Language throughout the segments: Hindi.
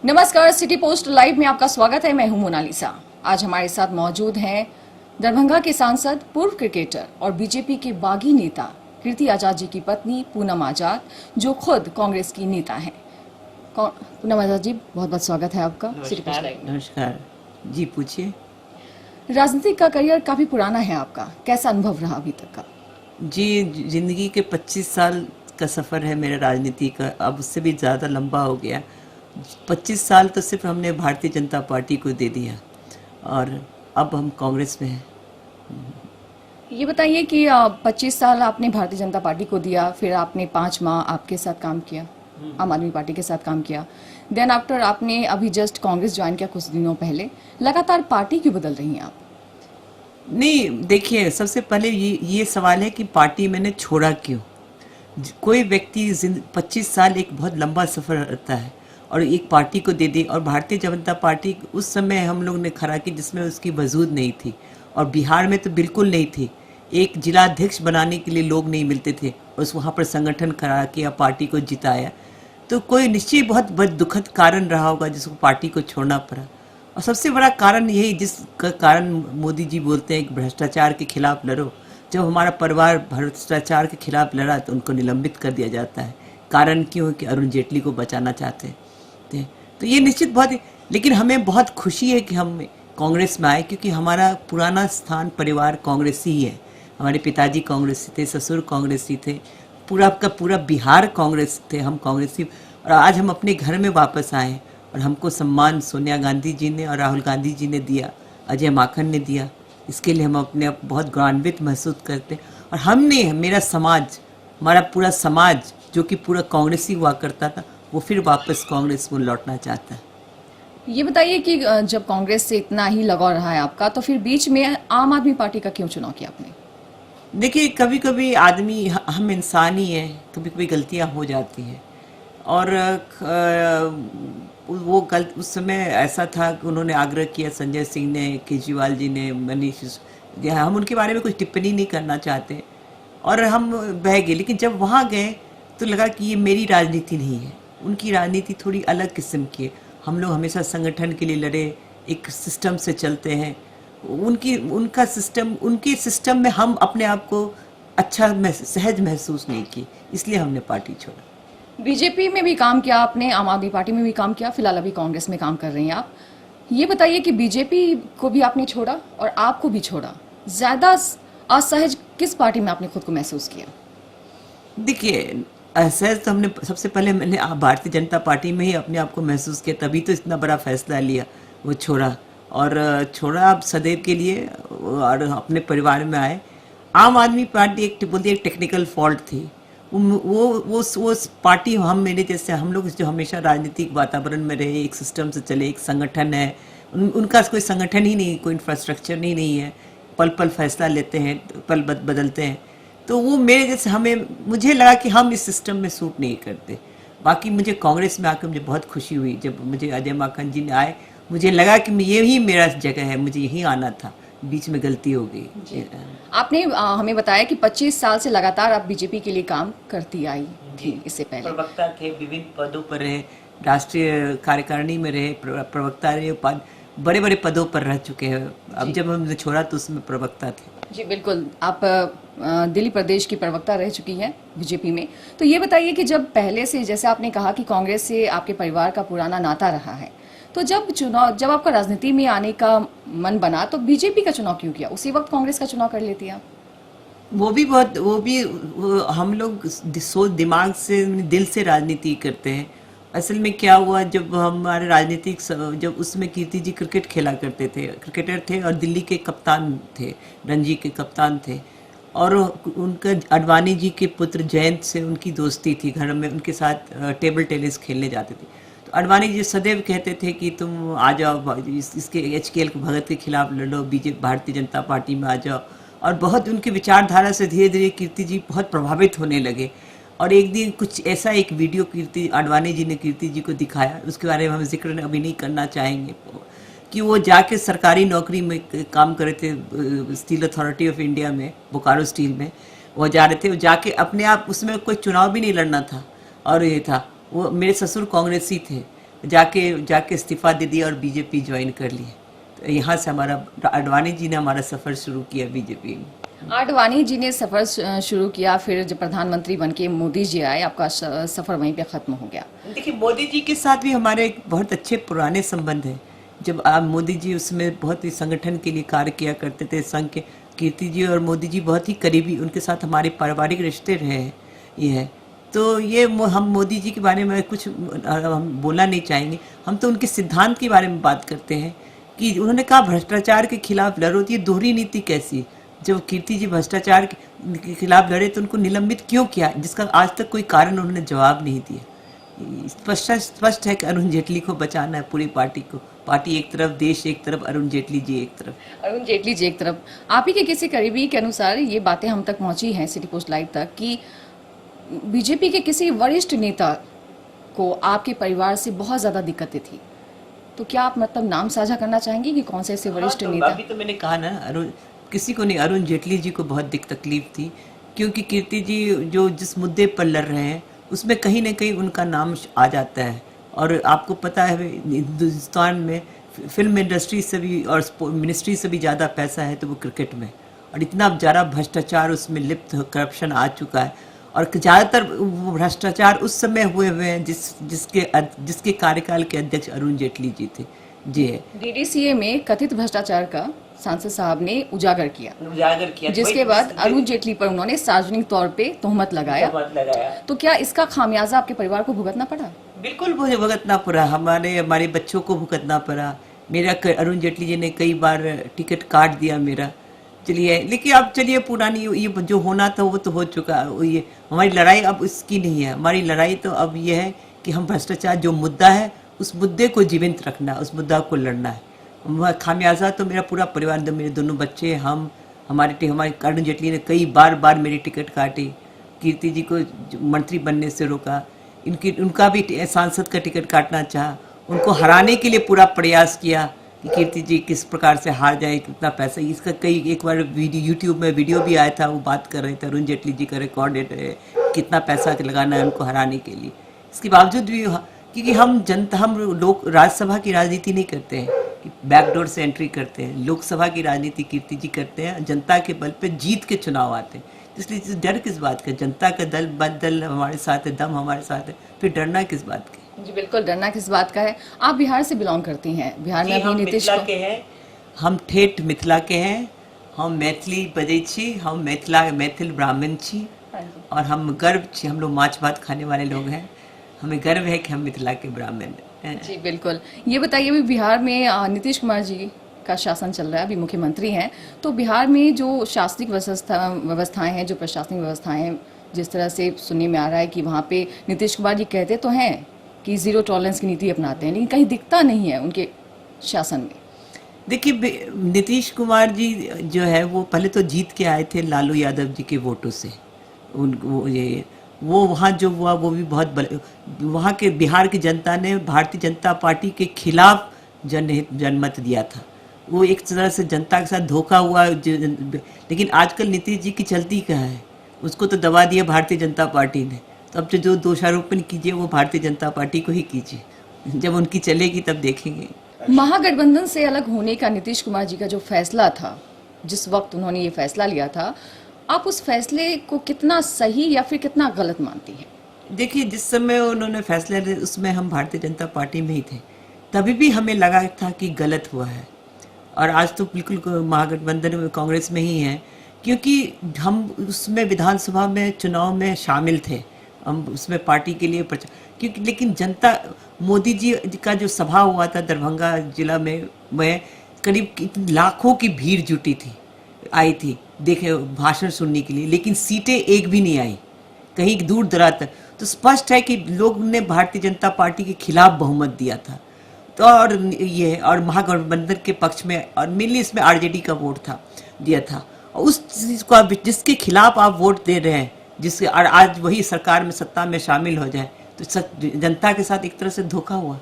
नमस्कार, सिटी पोस्ट लाइव में आपका स्वागत है। मैं हूं मोनालिसा। आज हमारे साथ मौजूद हैं दरभंगा के सांसद, पूर्व क्रिकेटर और बीजेपी के बागी नेता कीर्ति आजाद जी की पत्नी पूनम आजाद, जो खुद कांग्रेस की नेता हैं। पूनम आजाद जी, बहुत बहुत स्वागत है आपका सिटी पोस्ट लाइव में। नमस्कार जी, पूछिए। राजनीतिक का करियर काफी पुराना है आपका, कैसा अनुभव रहा अभी तक का? जी, जिंदगी के 25 साल का सफ़र है मेरा राजनीति का, अब उससे भी ज़्यादा लंबा हो गया। 25 साल तो सिर्फ हमने भारतीय जनता पार्टी को दे दिया और अब हम कांग्रेस में हैं। ये बताइए कि 25 साल आपने भारतीय जनता पार्टी को दिया, फिर आपने 5 माह आपके साथ काम किया, आम आदमी पार्टी के साथ काम किया, देन आफ्टर आपने अभी जस्ट कांग्रेस ज्वाइन किया कुछ दिनों पहले। लगातार पार्टी क्यों बदल रही हैं आप? नहीं, देखिए, सबसे पहले ये सवाल है कि पार्टी मैंने छोड़ा क्यों। कोई व्यक्ति 25 साल एक बहुत लंबा सफ़र रहता है और एक पार्टी को दे दी, और भारतीय जनता पार्टी उस समय हम लोग ने खड़ा की जिसमें उसकी वजूद नहीं थी, और बिहार में तो बिल्कुल नहीं थी। एक जिलाध्यक्ष बनाने के लिए लोग नहीं मिलते थे और उस वहाँ पर संगठन खड़ा किया, पार्टी को जिताया। तो कोई निश्चय बहुत दुखद कारण रहा होगा जिसको पार्टी को छोड़ना पड़ा। और सबसे बड़ा कारण यही, जिसका कारण मोदी जी बोलते हैं कि भ्रष्टाचार के खिलाफ लड़ो। जब हमारा परिवार भ्रष्टाचार के खिलाफ लड़ा तो उनको निलंबित कर दिया जाता है। कारण क्यों? कि अरुण जेटली को बचाना चाहते थे। तो ये निश्चित बहुत, लेकिन हमें बहुत खुशी है कि हम कांग्रेस में आए, क्योंकि हमारा पुराना स्थान परिवार कांग्रेसी ही है। हमारे पिताजी कांग्रेसी थे, ससुर कांग्रेसी थे, पूरा का पूरा बिहार कांग्रेस थे, हम कांग्रेसी। और आज हम अपने घर में वापस आए और हमको सम्मान सोनिया गांधी जी ने और राहुल गांधी जी ने दिया, अजय माकन ने दिया। इसके लिए हम अपने आप बहुत गौरवान्वित महसूस करते हैं। और हमने, मेरा समाज, हमारा पूरा समाज जो कि पूरा कांग्रेसी हुआ करता था, वो फिर वापस कांग्रेस को लौटना चाहता है। ये बताइए कि जब कांग्रेस से इतना ही लगाव रहा है आपका, तो फिर बीच में आम आदमी पार्टी का क्यों चुनाव किया आपने? देखिए, कभी कभी आदमी, हम इंसान ही हैं, कभी कभी गलतियां हो जाती हैं। और वो गलत, उस समय ऐसा था कि उन्होंने आग्रह किया, संजय सिंह ने, केजरीवाल जी ने, मनीष, हम उनके बारे में कुछ टिप्पणी नहीं करना चाहते और हम बह गए। लेकिन जब वहाँ गए तो लगा कि ये मेरी राजनीति नहीं है, उनकी राजनीति थोड़ी अलग किस्म की है। हम लोग हमेशा संगठन के लिए लड़े, एक सिस्टम से चलते हैं। उनका सिस्टम, उनके सिस्टम में हम अपने आप को अच्छा सहज महसूस नहीं किए, इसलिए हमने पार्टी छोड़ा। बीजेपी में भी काम किया आपने, आम आदमी पार्टी में भी काम किया, फिलहाल अभी कांग्रेस में काम कर रही हैं आप। ये बताइए कि बीजेपी को भी आपने छोड़ा और आपको भी छोड़ा, ज्यादा असहज किस पार्टी में आपने खुद को महसूस किया? देखिए, असहज तो हमने, सबसे पहले मैंने भारतीय जनता पार्टी में ही अपने आप को महसूस किया, तभी तो इतना बड़ा फैसला लिया, वो छोड़ा। और छोड़ा अब सदैव के लिए, और अपने परिवार में आए। आम आदमी पार्टी एक बोलती है, एक टेक्निकल फॉल्ट थी। वो पार्टी, हम मेरे जैसे हम लोग जो हमेशा राजनीतिक वातावरण में रहे, एक सिस्टम से चले, एक संगठन है, उनका कोई संगठन ही नहीं, कोई इंफ्रास्ट्रक्चर नहीं है, पल पल फैसला लेते हैं, पल बदलते हैं। तो वो मेरे जैसे, मुझे लगा कि हम इस सिस्टम में सूट नहीं करते। बाकी मुझे कांग्रेस में आकर मुझे बहुत खुशी हुई, जब मुझे अजय माकन जी ने आए, मुझे लगा कि यही मेरा जगह है, मुझे यहीं आना था, बीच में गलती हो गई। आपने हमें बताया कि 25 साल से लगातार आप बीजेपी के लिए काम करती आई थी। इससे पहले प्रवक्ता थे, विभिन्न पदों पर रहे, राष्ट्रीय कार्यकारिणी में रहे, प्रवक्ता रहे, बड़े बड़े पदों पर रह चुके हैं। अब जब हमने छोड़ा तो उसमें प्रवक्ता थे। जी बिल्कुल, आप दिल्ली प्रदेश की प्रवक्ता रह चुकी हैं बीजेपी में। तो ये बताइए कि जब पहले से, जैसे आपने कहा कि कांग्रेस से आपके परिवार का पुराना नाता रहा है, तो जब आपका राजनीति में आने का मन बना तो बीजेपी का चुनाव क्यों किया? उसी वक्त कांग्रेस का चुनाव कर लेती आप। हम लोग सोच दिमाग से, दिल से राजनीति करते हैं। असल में क्या हुआ, जब हमारे राजनीतिक, जब उसमें कीर्ति जी क्रिकेट खेला करते थे, क्रिकेटर थे और दिल्ली के कप्तान थे, रणजी के कप्तान थे। और उनका अडवाणी जी के पुत्र जयंत से उनकी दोस्ती थी, घर में उनके साथ टेबल टेनिस खेलने जाते थे। तो अडवाणी जी सदैव कहते थे कि तुम आ जाओ, इसके HKL के भगत के खिलाफ लड़ो, बीजेपी भारतीय जनता पार्टी में आ जाओ। और बहुत उनकी विचारधारा से धीरे धीरे कीर्ति जी बहुत प्रभावित होने लगे। और एक दिन कुछ ऐसा, एक वीडियो कीर्ति अडवाणी जी ने कीर्ति जी को दिखाया, उसके बारे में हम जिक्र अभी नहीं करना चाहेंगे, कि वो जाके सरकारी नौकरी में काम कर रहे थे, स्टील अथॉरिटी ऑफ इंडिया में, बोकारो स्टील में वो जा रहे थे। वो जाके अपने आप, उसमें कोई चुनाव भी नहीं लड़ना था। और ये था, वो मेरे ससुर कांग्रेसी थे, जाके इस्तीफा दे दिया और बीजेपी ज्वाइन कर ली। तो यहाँ से हमारा आडवाणी जी ने हमारा सफ़र शुरू किया बीजेपी में। आडवाणी जी ने सफर शुरू किया, फिर जब प्रधानमंत्री बन के मोदी जी आए, आपका सफर वहीं पे खत्म हो गया। देखिए, मोदी जी के साथ भी हमारे बहुत अच्छे पुराने संबंध हैं। जब आप मोदी जी उसमें बहुत ही संगठन के लिए कार्य किया करते थे, संघ के कीर्ति जी और मोदी जी बहुत ही करीबी, उनके साथ हमारे पारिवारिक रिश्ते रहे हैं। ये है तो ये हम मोदी जी के बारे में कुछ हम बोलना नहीं चाहेंगे। हम तो उनके सिद्धांत के बारे में बात करते हैं कि उन्होंने कहा भ्रष्टाचार के खिलाफ लड़ो। तो ये दोहरी नीति कैसी? जब कीर्ति जी भ्रष्टाचार के खिलाफ लड़े तो उनको निलंबित क्यों किया, जिसका आज तक कोई कारण उन्होंने जवाब नहीं दिया। स्पष्ट है कि अरुण जेटली को बचाना है पूरी पार्टी को। पार्टी एक तरफ, देश एक तरफ, अरुण जेटली जी एक तरफ। अरुण जेटली जी एक तरफ। आप ही के किसी करीबी के अनुसार ये बातें हम तक पहुंची हैं सिटी पोस्ट लाइव तक कि बीजेपी के किसी वरिष्ठ नेता को आपके परिवार से बहुत ज्यादा दिक्कतें थी। तो क्या आप मतलब नाम साझा करना चाहेंगे कि कौन से ऐसे वरिष्ठ तो नेता? अभी तो मैंने कहा ना, अरुण किसी को नहीं, अरुण जेटली जी को बहुत तकलीफ थी, क्योंकि कीर्ति जी जो जिस मुद्दे पर लड़ रहे हैं उसमें कहीं ना कहीं उनका नाम आ जाता है। और आपको पता है हिंदुस्तान में फिल्म इंडस्ट्री से भी और मिनिस्ट्री से भी ज़्यादा पैसा है तो वो क्रिकेट में, और इतना ज़्यादा भ्रष्टाचार उसमें लिप्त करप्शन आ चुका है। और ज़्यादातर वो भ्रष्टाचार उस समय हुए हैं जिसके कार्यकाल के अध्यक्ष अरुण जेटली जी थे। जी है। डीडीसीए में कथित भ्रष्टाचार का सांसद साहब ने उजागर किया, जिसके वही बाद अरुण जेटली पर उन्होंने सार्वजनिक तौर पे तोहमत लगाया। तो क्या इसका खामियाजा आपके परिवार को भुगतना पड़ा? बिल्कुल मुझे भुगतना पड़ा, हमारे बच्चों को भुगतना पड़ा। मेरा अरुण जेटली जी ने कई बार टिकट काट दिया मेरा। चलिए, लेकिन अब चलिए, पुरानी ये जो होना था वो तो हो चुका। ये हमारी लड़ाई अब इसकी नहीं है। हमारी लड़ाई तो अब ये है कि हम भ्रष्टाचार जो मुद्दा है उस मुद्दे को जीवंत रखना, उस मुद्दा को लड़ना है। खामियाजा तो मेरा पूरा परिवार, मेरे दोनों बच्चे, हमारे अरुण जेटली ने कई बार मेरी टिकट काटी, कीर्ति जी को मंत्री बनने से रोका, उनका भी सांसद का टिकट काटना चाहा, उनको हराने के लिए पूरा प्रयास किया कि कीर्ति जी किस प्रकार से हार जाए, कितना पैसा। इसका एक बार यूट्यूब में वीडियो भी आया था, वो बात कर रहे थे, अरुण जेटली जी का रिकॉर्डेड है कितना पैसा लगाना है उनको हराने के लिए। इसके बावजूद भी क्योंकि हम लोग राज्यसभा की राजनीति नहीं करते हैं कि बैकडोर से एंट्री करते हैं। लोकसभा की राजनीति कीर्ति जी करते हैं, जनता के बल पे जीत के चुनाव आते हैं। इसलिए डर किस बात का? जनता का दल हमारे साथ है, दम हमारे साथ है, फिर डरना किस बात का? जी बिल्कुल, डरना किस बात का है। आप बिहार से बिलोंग करती हैं, बिहार में अभी नीतीश के हैं, हम ठेठ मिथिला के हैं, हम मैथिली बजै छी, हम मैथिल ब्राह्मण छी, और हम गर्व छी, हम लोग माछ भात खाने वाले लोग हैं। हमें गर्व है कि हम मिथिला के ब्राह्मण हैं। जी बिल्कुल। ये बताइए, अभी बिहार में नीतीश कुमार जी का शासन चल रहा है, अभी मुख्यमंत्री हैं, तो बिहार में जो शासनिक व्यवस्थाएं हैं, जो प्रशासनिक व्यवस्थाएं हैं, जिस तरह से सुनने में आ रहा है कि वहाँ पे नीतीश कुमार जी कहते तो हैं कि जीरो टॉलरेंस की नीति अपनाते हैं, लेकिन कहीं दिखता नहीं है उनके शासन में। देखिए, नीतीश कुमार जी जो है वो पहले तो जीत के आए थे लालू यादव जी के वोटों से। वो वहाँ जो हुआ वो भी बहुत वहाँ के बिहार की जनता ने भारतीय जनता पार्टी के खिलाफ जनमत दिया था। वो एक तरह से जनता के साथ धोखा हुआ। लेकिन आजकल नीतीश जी की चलती क्या है, उसको तो दबा दिया भारतीय जनता पार्टी ने। तो अब जो दोषारोपण कीजिए वो भारतीय जनता पार्टी को ही कीजिए, जब उनकी चलेगी तब देखेंगे। महागठबंधन से अलग होने का नीतीश कुमार जी का जो फैसला था, जिस वक्त उन्होंने ये फैसला लिया था, आप उस फैसले को कितना सही या फिर कितना गलत मानती हैं? देखिए, जिस समय उन्होंने फैसला लिया उसमें हम भारतीय जनता पार्टी में ही थे, तभी भी हमें लगा था कि गलत हुआ है। और आज तो बिल्कुल महागठबंधन में कांग्रेस में ही हैं, क्योंकि हम उसमें विधानसभा में चुनाव में शामिल थे, हम उसमें पार्टी के लिए क्योंकि लेकिन जनता, मोदी जी का जो सभा हुआ था दरभंगा जिला में करीब लाखों की भीड़ जुटी थी, आई थी देखे भाषण सुनने के लिए, लेकिन सीटें एक भी नहीं आई, कहीं दूर दराज तक। तो स्पष्ट है कि लोग ने भारतीय जनता पार्टी के खिलाफ बहुमत दिया था। तो और महागठबंधन के पक्ष में, और मेनली इसमें आरजेडी का वोट था, दिया था। और उस चीज़ को जिसके खिलाफ आप वोट दे रहे हैं, जिसके और आज वही सरकार में सत्ता में शामिल हो जाए, तो जनता के साथ एक तरह से धोखा हुआ।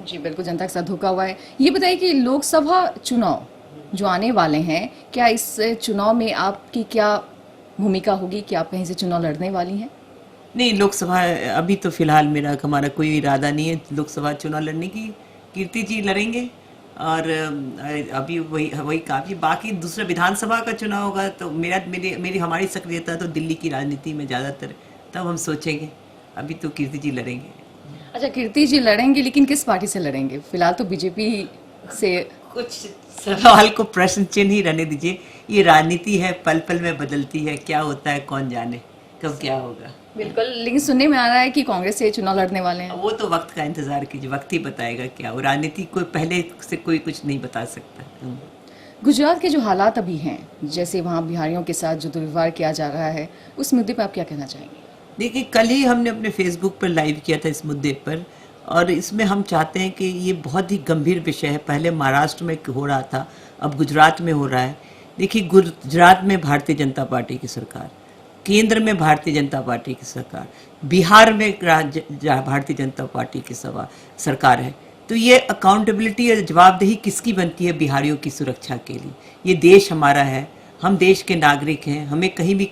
जी बिल्कुल, जनता के साथ धोखा हुआ है। ये बताइए कि लोकसभा चुनाव जो आने वाले हैं, क्या इस चुनाव में आपकी क्या भूमिका होगी, कि आप कहीं से चुनाव लड़ने वाली हैं? नहीं, लोकसभा अभी तो फिलहाल हमारा कोई इरादा नहीं है लोकसभा चुनाव लड़ने की। कीर्ति जी लड़ेंगे और अभी वही काफी, बाकी दूसरा विधानसभा का चुनाव होगा तो मेरी हमारी सक्रियता तो दिल्ली की राजनीति में ज्यादातर, तब हम सोचेंगे। अभी तो कीर्ति जी लड़ेंगे। अच्छा, कीर्ति जी लड़ेंगे, लेकिन किस पार्टी से लड़ेंगे? फिलहाल तो बीजेपी से। कुछ सवाल को प्रश्न चिन्ह ही रहने दीजिए। ये राजनीति है, पल पल में बदलती है, क्या होता है कौन जाने कब क्या होगा। बिल्कुल, लेकिन सुनने में आ रहा है कि कांग्रेस से चुनाव लड़ने वाले हैं। वो तो वक्त का इंतजार कीजिए, वक्त ही बताएगा क्या हो। राजनीति कोई पहले से कोई कुछ नहीं बता सकता। गुजरात के जो हालात अभी हैं, जैसे वहाँ बिहारियों के साथ जो दुर्व्यवहार किया जा रहा है, उस मुद्दे पर आप क्या कहना चाहेंगे? देखिए, कल ही हमने अपने फेसबुक पर लाइव किया था इस मुद्दे पर, और इसमें हम चाहते हैं कि ये बहुत ही गंभीर विषय है। पहले महाराष्ट्र में हो रहा था, अब गुजरात में हो रहा है। देखिए, गुजरात में भारतीय जनता पार्टी की सरकार, केंद्र में भारतीय जनता पार्टी की सरकार, बिहार में भारतीय जनता पार्टी की सरकार है। तो ये अकाउंटेबिलिटी और जवाबदेही किसकी बनती है? बिहारियों की सुरक्षा के लिए। ये देश हमारा है, हम देश के नागरिक हैं, हमें कहीं भी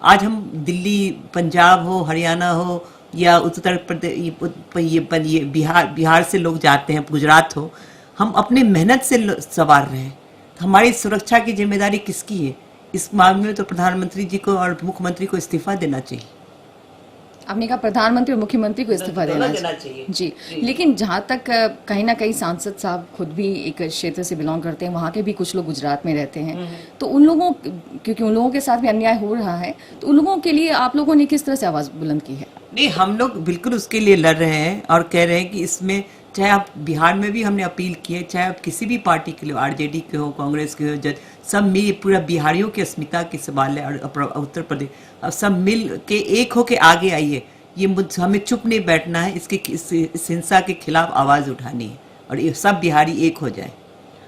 आज हम दिल्ली, पंजाब हो, हरियाणा हो या उत्तर प्रदेश, ये बिहार से लोग जाते हैं, गुजरात हो, हम अपने मेहनत से सवार रहे हैं। हमारी सुरक्षा की जिम्मेदारी किसकी है? इस मामले में तो प्रधानमंत्री जी को और मुख्यमंत्री को इस्तीफा देना चाहिए। आपने कहा प्रधानमंत्री और मुख्यमंत्री को इस्तीफा देना चाहिए। जी, लेकिन जहाँ तक कहीं ना कहीं सांसद साहब खुद भी एक क्षेत्र से बिलोंग करते हैं, वहाँ के भी कुछ लोग गुजरात में रहते हैं, तो उन लोगों, क्योंकि उन लोगों के साथ भी अन्याय हो रहा है, तो उन लोगों के लिए आप लोगों ने किस तरह से आवाज बुलंद की है? नहीं, हम लोग बिल्कुल उसके लिए लड़ रहे हैं और कह रहे हैं कि इसमें, चाहे आप बिहार में भी हमने अपील की है, चाहे आप किसी भी पार्टी के लिए, आरजेडी के हो, कांग्रेस के हो, सब मिल, पूरा बिहारियों की अस्मिता के सवाल है, और उत्तर प्रदेश, अब सब मिल के एक हो के आगे आइए। ये हमें चुप नहीं बैठना है, इस हिंसा के खिलाफ आवाज उठानी है और ये सब बिहारी एक हो जाए।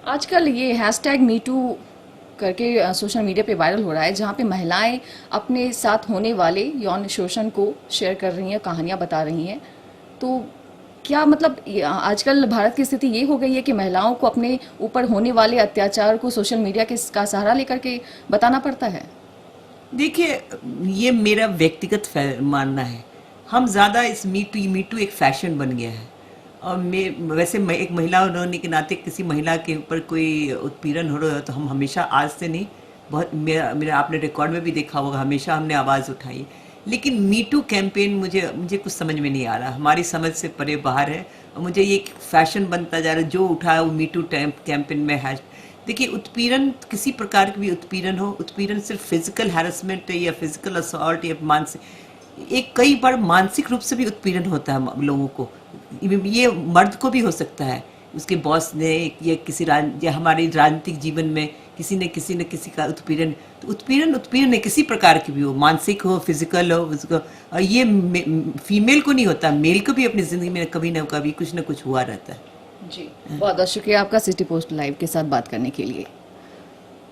आजकल ये #MeToo करके सोशल मीडिया पे वायरल हो रहा है, जहाँ पे महिलाएं अपने साथ होने वाले यौन शोषण को शेयर कर रही हैं, कहानियां बता रही हैं। तो क्या मतलब आजकल भारत की स्थिति ये हो गई है कि महिलाओं को अपने ऊपर होने वाले अत्याचार को सोशल मीडिया का सहारा लेकर के बताना पड़ता है? देखिए, ये मेरा व्यक्तिगत मानना है। हम ज़्यादा इस मीटू एक फैशन बन गया है, और वैसे एक महिला होने के नाते किसी महिला के ऊपर कोई उत्पीड़न हो रहा है तो हम हमेशा, आज से नहीं, बहुत मेरा आपने रिकॉर्ड में भी देखा होगा, हमेशा हमने आवाज़ उठाई है। लेकिन मीटू कैंपेन मुझे कुछ समझ में नहीं आ रहा, हमारी समझ से परे बाहर है, और मुझे ये एक फैशन बनता जा रहा है। जो उठाया वो मीटू कैंपेन में है। देखिए, उत्पीड़न, किसी प्रकार की भी उत्पीड़न हो, उत्पीड़न सिर्फ फिजिकल हैरेसमेंट या फिजिकल असॉल्ट या मानसिक, कई बार मानसिक रूप से भी उत्पीड़न होता है लोगों को। ये मर्द को भी हो सकता है, उसके बॉस ने या हमारे राजनीतिक जीवन में किसी न किसी का उत्पीड़न। तो उत्पीड़न किसी प्रकार की भी हो, मानसिक हो, फिजिकल हो, उसको, और ये फीमेल को नहीं होता, मेल को भी अपनी जिंदगी में कभी ना कभी कुछ न कुछ हुआ रहता है। जी, बहुत बहुत शुक्रिया आपका सिटी पोस्ट लाइव के साथ बात करने के लिए।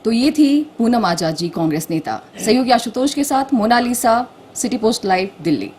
तो ये थी पूनम आजाद जी, कांग्रेस नेता। सहयोगी आशुतोष के साथ Monalisa, city post live, Delhi.